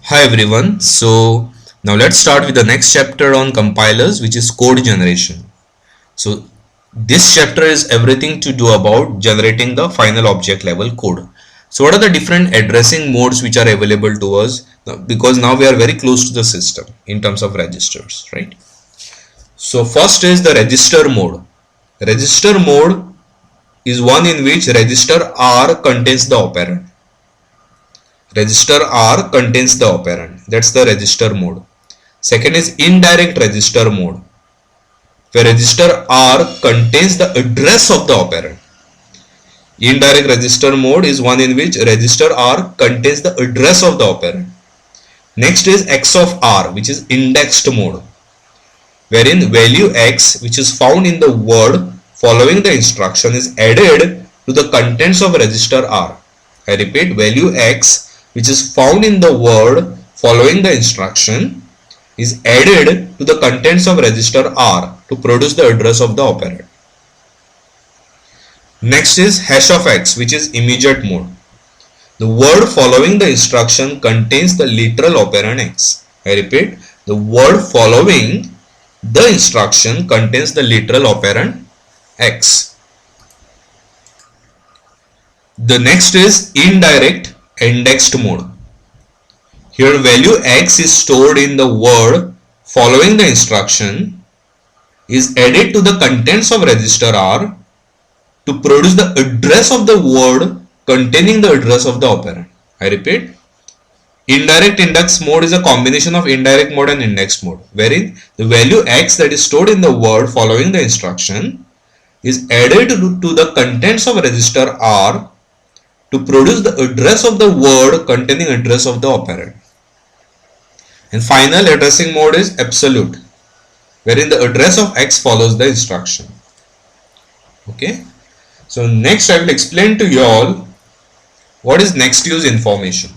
Hi everyone. So now let's start with the next chapter on compilers, which is code generation. So this chapter is everything to do about generating the final object level code. So what are the different addressing modes which are available to us? Because now we are very close to the system in terms of registers, right? So first is the register mode. Register mode is one in which register R contains the operand. Register R contains the operand. That's the register mode. Second is indirect register mode, where register R contains the address of the operand. Indirect register mode is one in which register R contains the address of the operand. Next is X of R, which is indexed mode, wherein value X, which is found in the word following the instruction, is added to the contents of register R. I repeat, value X, which is found in the word following the instruction, is added to the contents of register R to produce the address of the operand. Next is hash of X, which is immediate mode. The word following the instruction contains the literal operand X. I repeat, the word following the instruction contains the literal operand X. The next is indirect indexed mode. Here value X is stored in the word following the instruction, is added to the contents of register R to produce the address of the word containing the address of the operand. I repeat, indirect index mode is a combination of indirect mode and indexed mode, wherein the value X that is stored in the word following the instruction is added to the contents of register R to produce the address of the word containing address of the operand. And final addressing mode is absolute, wherein the address of X follows the instruction. Okay. So next I will explain to you all what is next use information.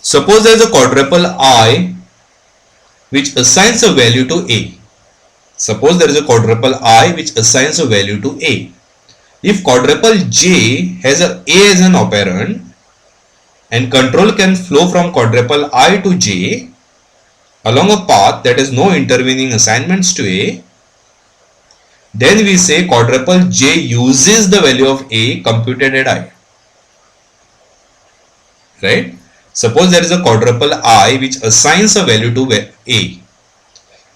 Suppose there is a quadruple I which assigns a value to A. Suppose there is a quadruple I which assigns a value to A. If quadruple J has a as an operand and control can flow from quadruple I to J along a path that has no intervening assignments to A, then we say quadruple J uses the value of A computed at I. Right? Suppose there is a quadruple I which assigns a value to A.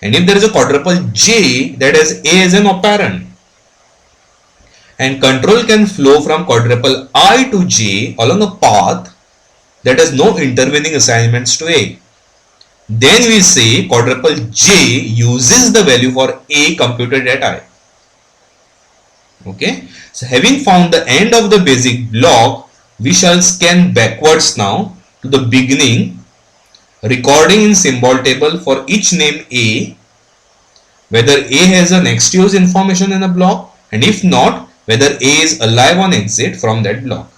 And if there is a quadruple J that has A as an operand, and control can flow from quadruple I to J along a path that has no intervening assignments to A, then we say quadruple J uses the value for A computed at I. Okay, so having found the end of the basic block, we shall scan backwards now to the beginning, recording in symbol table for each name A whether A has a next use information in a block, and if not, whether A is alive on exit from that block.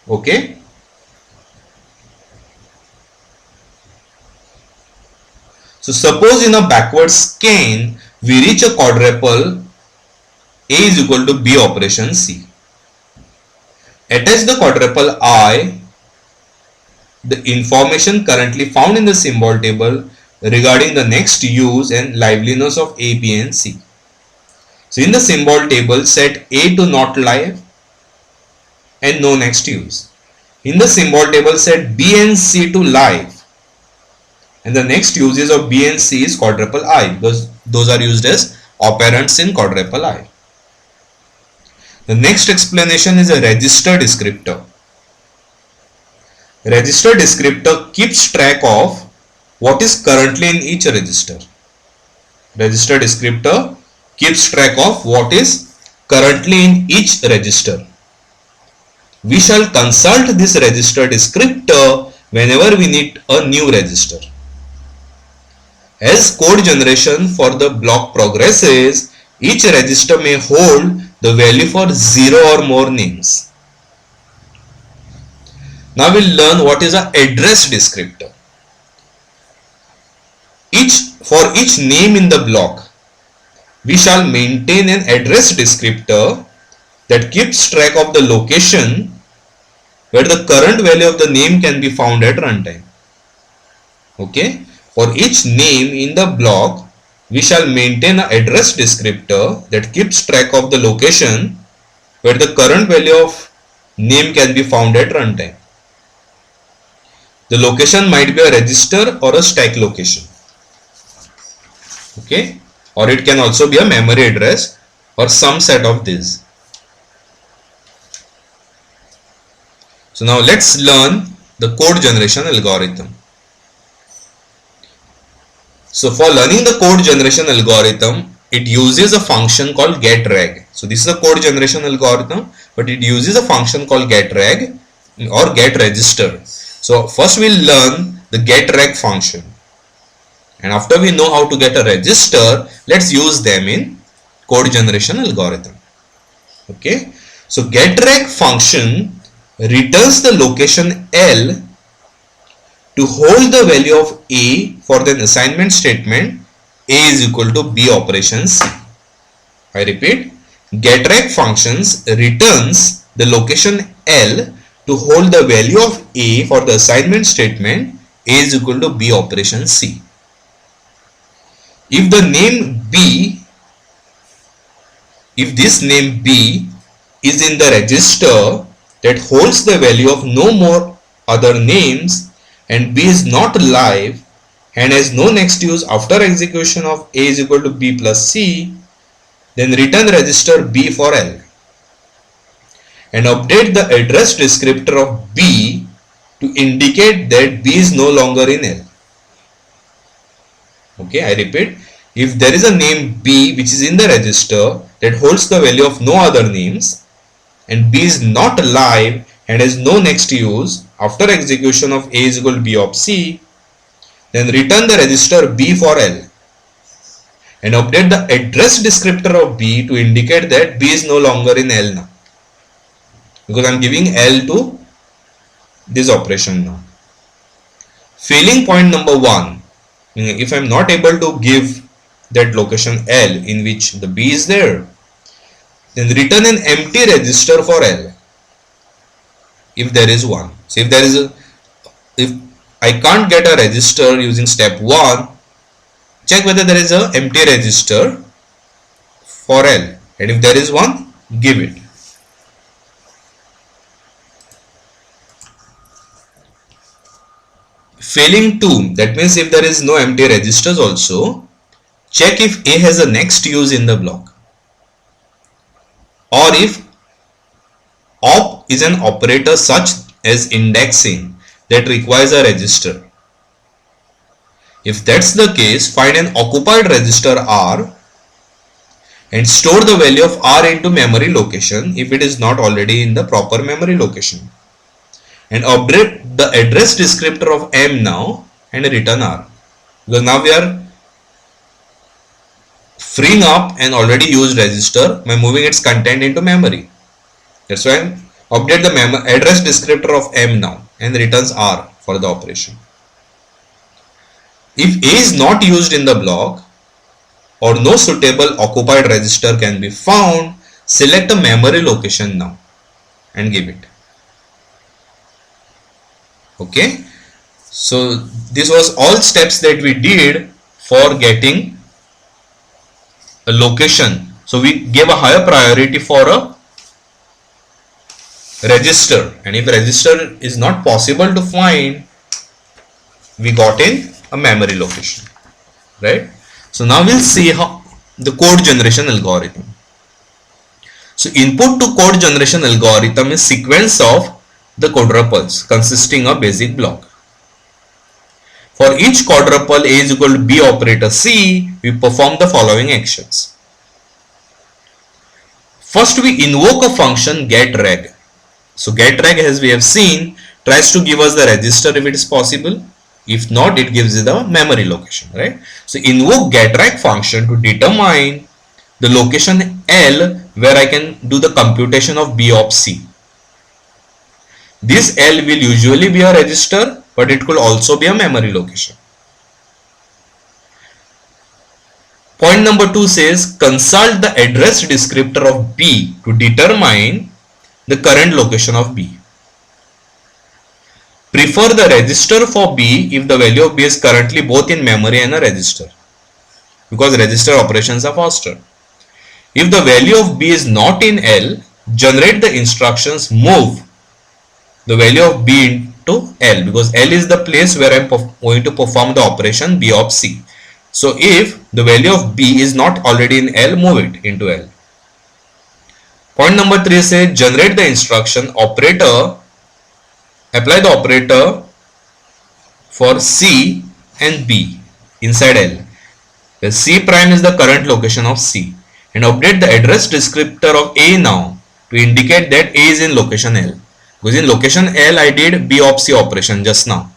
Okay. So suppose in a backward scan we reach a quadruple A is equal to B operation C. Attach the quadruple I, the information currently found in the symbol table regarding the next use and liveliness of A, B and C. So in the symbol table, set A to not live and no next use. In the symbol table, set B and C to live, and the next uses of B and C is quadruple I, because those are used as operands in quadruple I. The next explanation is a register descriptor. Register descriptor keeps track of what is currently in each register. Register descriptor keeps track of what is currently in each register. We shall consult this register descriptor whenever we need a new register. As code generation for the block progresses, each register may hold the value for 0 or more names. Now we'll learn what is an address descriptor. For each name in the block, we shall maintain an address descriptor that keeps track of the location where the current value of the name can be found at runtime. Okay, for each name in the block, we shall maintain an address descriptor that keeps track of the location where the current value of name can be found at runtime. The location might be a register or a stack location. Okay, or it can also be a memory address or some set of these. So now let's learn the code generation algorithm. So for learning the code generation algorithm, it uses a function called getReg. So this is a code generation algorithm, but it uses a function called getReg or getRegister. So first we'll learn the getReg function, and after we know how to get a register, let's use them in code generation algorithm. Okay, so getReg function returns the location L to hold the value of A for the assignment statement A is equal to B operation C. I repeat, getReg functions returns the location L to hold the value of A for the assignment statement A is equal to B operation C. If the name B, if this name B is in the register that holds the value of no more other names, and B is not live and has no next use after execution of A is equal to B plus C, then return register B for L and update the address descriptor of B to indicate that B is no longer in L. Okay, I repeat, if there is a name B which is in the register that holds the value of no other names and B is not live and has no next use after execution of A is equal to B of C, then return the register B for L and update the address descriptor of B to indicate that B is no longer in L now, because I am giving L to this operation now. Failing point number 1, if I am not able to give that location L in which the B is there, then return an empty register for L if there is one. So if I can't get a register using step 1, check whether there is an empty register for L, and if there is one, give it. Failing 2, that means if there is no empty registers also, check if A has a next use in the block, or if op is an operator such as indexing that requires a register. If that's the case, find an occupied register R and store the value of R into memory location if it is not already in the proper memory location, and update the address descriptor of M now and return R, because now we are freeing up an already used register by moving its content into memory. That's why update the address descriptor of M now and returns R for the operation. If A is not used in the block or no suitable occupied register can be found, select a memory location now and give it. Okay, so this was all steps that we did for getting a location. So we gave a higher priority for a register, and if register is not possible to find, we got in a memory location, right? So now we'll see how the code generation algorithm. So input to code generation algorithm is sequence of the quadruples consisting of basic block. For each quadruple A is equal to B operator C, we perform the following actions. First, we invoke a function getReg. So getReg, as we have seen, tries to give us the register if it is possible. If not, it gives you the memory location, right? So invoke getReg function to determine the location L where I can do the computation of B of C. This L will usually be a register, but it could also be a memory location. Point number 2 says consult the address descriptor of B to determine the current location of B. prefer the register for B if the value of B is currently both in memory and a register, because register operations are faster. If the value of B is not in L, generate the instructions move the value of B into L, because L is the place where I am going to perform the operation B of C. So if the value of B is not already in L, move it into L. Point number 3 says generate the instruction operator, apply the operator for C and B inside L, where C prime is the current location of C, and update the address descriptor of A now to indicate that A is in location L, because in location L I did B of C operation just now.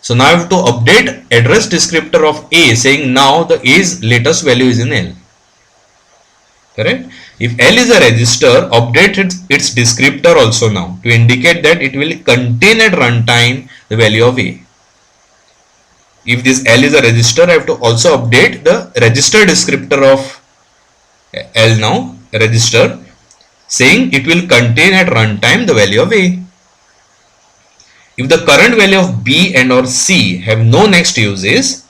So now I have to update address descriptor of A, saying now the A's latest value is in L. Correct? If L is a register, update its descriptor also now to indicate that it will contain at runtime the value of A. If this L is a register, I have to also update the register descriptor of L now, register, saying it will contain at runtime the value of A. If the current value of B and or C have no next uses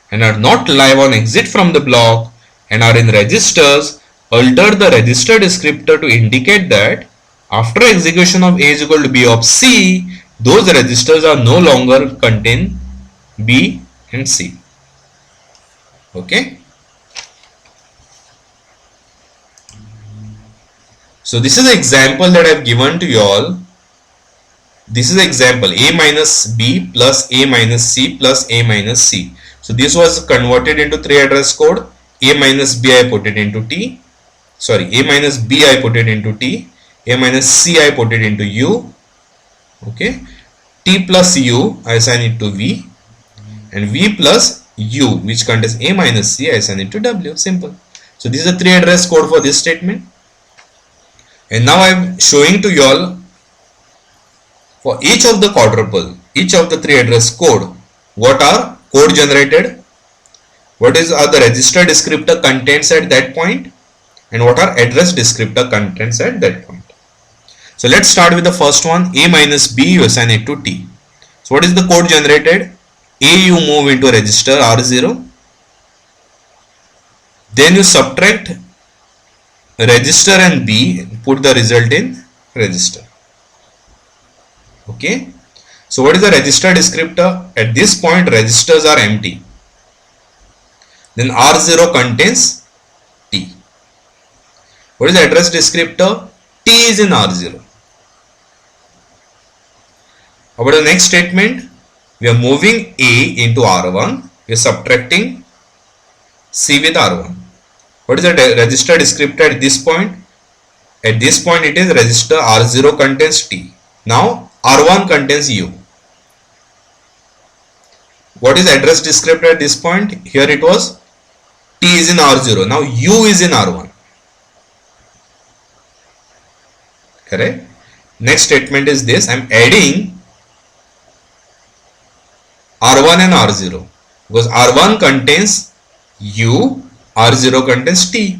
and are not live on exit from the block and are in registers, alter the register descriptor to indicate that after execution of A is equal to B of C, those registers are no longer contain B and C. Okay. So this is an example that I have given to you all. This is example A minus B plus A minus C plus A minus C. So this was converted into 3 address code. A minus B I put it into T. Sorry, A minus B I put it into T. A minus C I put it into U. Okay. T plus U I assign it to V. And V plus U, which contains A minus C, I assign it to W. Simple. So this is a 3 address code for this statement. And now I am showing to you all for each of the quadruple, each of the 3 address code, what are code generated, what are the register descriptor contents at that point, and what are address descriptor contents at that point. So let's start with the first one. A minus B, you assign it to T. So what is the code generated? A you move into register R0, then you subtract register and B, put the result in register. Okay. So what is the register descriptor? At this point registers are empty. Then R0 contains T. What is the address descriptor? T is in R0. About the next statement, we are moving A into R1. We are subtracting C with R1. What is the register descriptor at this point? At this point it is register R0 contains T. Now R1 contains U. What is address descriptor at this point? Here it was T is in R0. Now U is in R1. Correct? Next statement is this. I am adding R1 and R0 because R1 contains U, R0 contains T.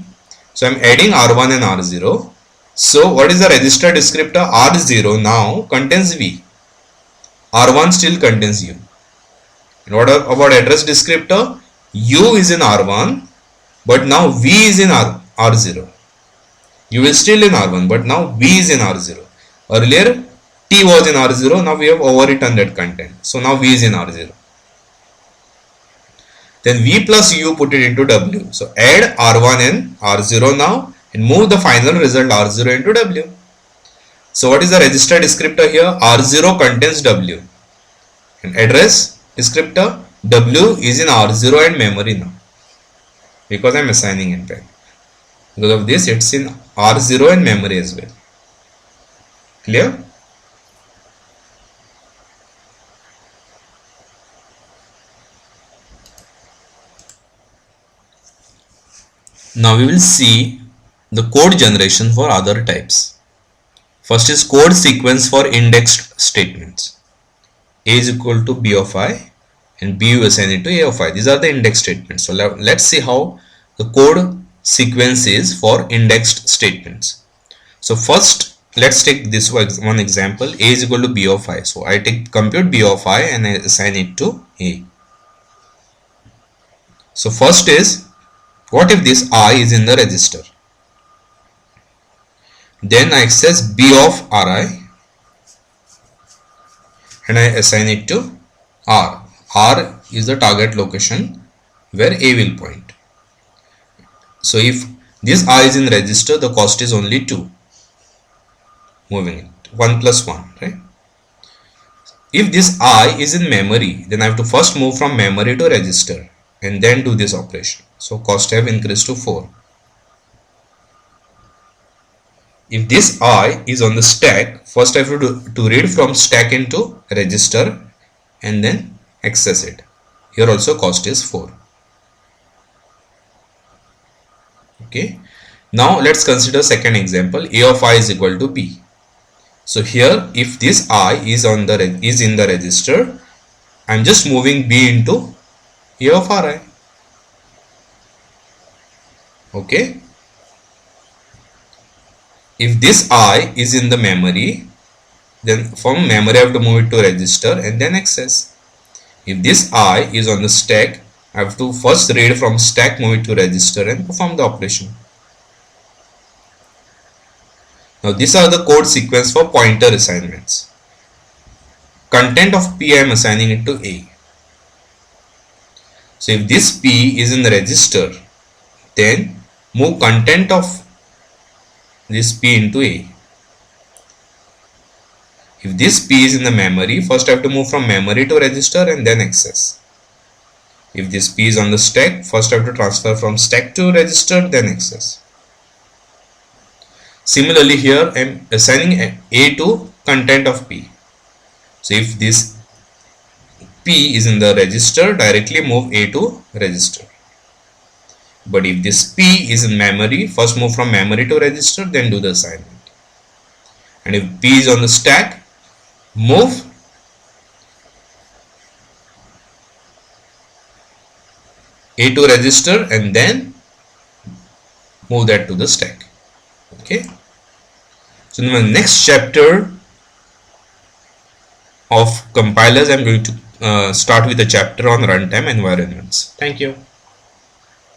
So I am adding R1 and R0. So what is the register descriptor? R0 now contains V. R1 still contains U. And what about address descriptor? U is in R1, but now V is in R0. U is still in R1, but now V is in R0. Earlier T was in R0, now we have overwritten that content. So now V is in R0. Then V plus U put it into W. So add R1 and R0 now and move the final result R0 into W. So what is the register descriptor here? R0 contains W. And address descriptor W is in R0 and memory now. Because I am assigning it back. Because of this it's in R0 and memory as well. Clear? Now we will see the code generation for other types. First is code sequence for indexed statements. A is equal to B of I and B you assign it to A of I. These are the index statements. So let's see how the code sequence is for indexed statements. So first let's take this one example. A is equal to B of I. So I take compute B of I and I assign it to A. So first is, what if this I is in the register? Then I access B of Ri and I assign it to R. R is the target location where A will point. So if this I is in register, the cost is only 2. Moving it 1 plus 1, right? If this I is in memory, then I have to first move from memory to register and then do this operation. So cost have increased to 4. If this I is on the stack, first I have to read from stack into register and then access it. Here also cost is 4. Okay. Now let's consider second example. A of I is equal to B. So here, if this I is in the register, I am just moving B into A of Ri. Okay. If this I is in the memory, then from memory I have to move it to register and then access. If this I is on the stack, I have to first read from stack, move it to register and perform the operation. Now these are the code sequence for pointer assignments. Content of P I am assigning it to A. So if this P is in the register, then move content of this P into A. If this P is in the memory, first I have to move from memory to register and then access. If this P is on the stack, first I have to transfer from stack to register, then access. Similarly here I am assigning A to content of P. So if this P is in the register, directly move A to register. But if this P is in memory, first move from memory to register, then do the assignment. And if P is on the stack, move A to register and then move that to the stack. Okay. So in the next chapter of compilers, I am going to start with a chapter on runtime environments. Thank you.